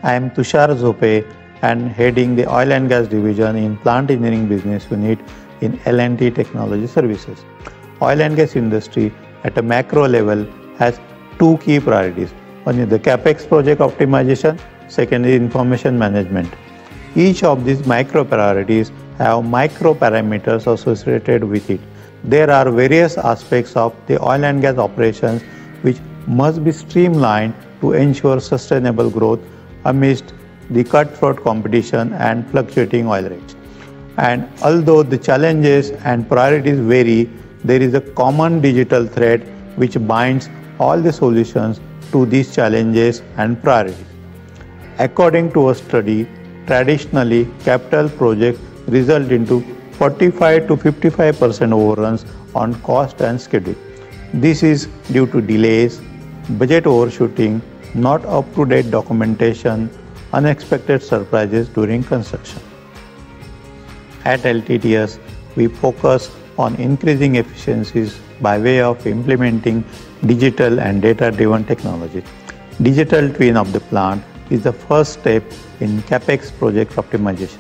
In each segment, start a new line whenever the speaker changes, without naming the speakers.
I am Tushar Zope and heading the Oil and Gas Division in Plant Engineering Business Unit in L&T Technology Services. Oil and gas industry at a macro level has two key priorities. One is the CapEx project optimization, second is information management. Each of these micro priorities have micro parameters associated with it. There are various aspects of the oil and gas operations which must be streamlined to ensure sustainable growth amidst the cutthroat competition and fluctuating oil rates. And although the challenges and priorities vary, there is a common digital thread which binds all the solutions to these challenges and priorities. According to a study, traditionally capital projects result into 45 to 55% overruns on cost and schedule. This is due to delays, budget overshooting, not up-to-date documentation, unexpected surprises during construction. At LTTS, we focus on increasing efficiencies by way of implementing digital and data-driven technology. Digital twin of the plant is the first step in CapEx project optimization.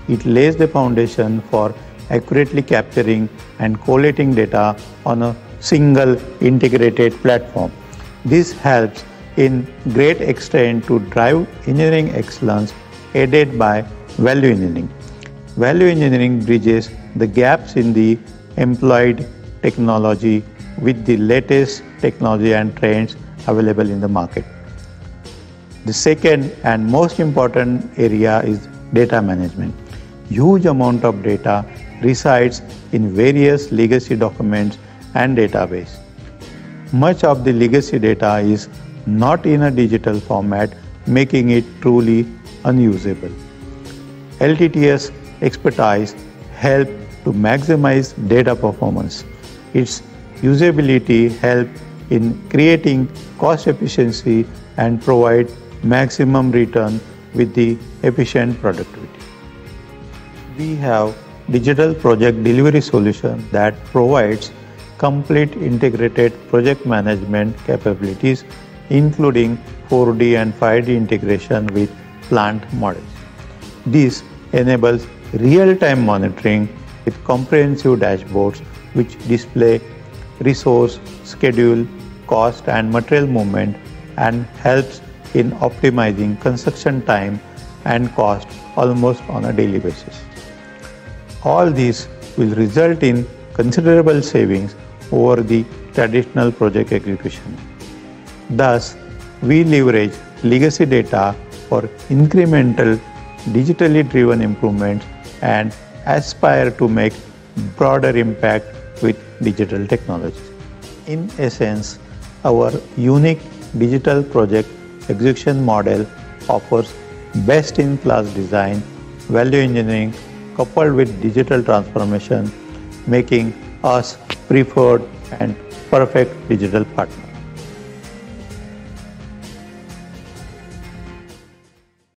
It lays the foundation for accurately capturing and collating data on a single integrated platform. This helps in great extent to drive engineering excellence aided by value engineering. Value engineering bridges the gaps in the employed technology with the latest technology and trends available in the market. The second and most important area is data management. Huge amount of data resides in various legacy documents and databases. Much of the legacy data is not in a digital format, making it truly unusable. LTTS expertise helps to maximize data performance. Its usability helps in creating cost efficiency and provide maximum return with the efficient productivity. We have digital project delivery solution that provides complete integrated project management capabilities, including 4D and 5D integration with plant models. This enables real-time monitoring with comprehensive dashboards which display resource, schedule, cost and material movement and helps in optimizing construction time and cost almost on a daily basis. All these will result in considerable savings over the traditional project execution. Thus, we leverage legacy data for incremental, digitally driven improvements and aspire to make broader impact with digital technologies. In essence, our unique digital project execution model offers best-in-class design, value engineering coupled with digital transformation, making us preferred and perfect digital partner.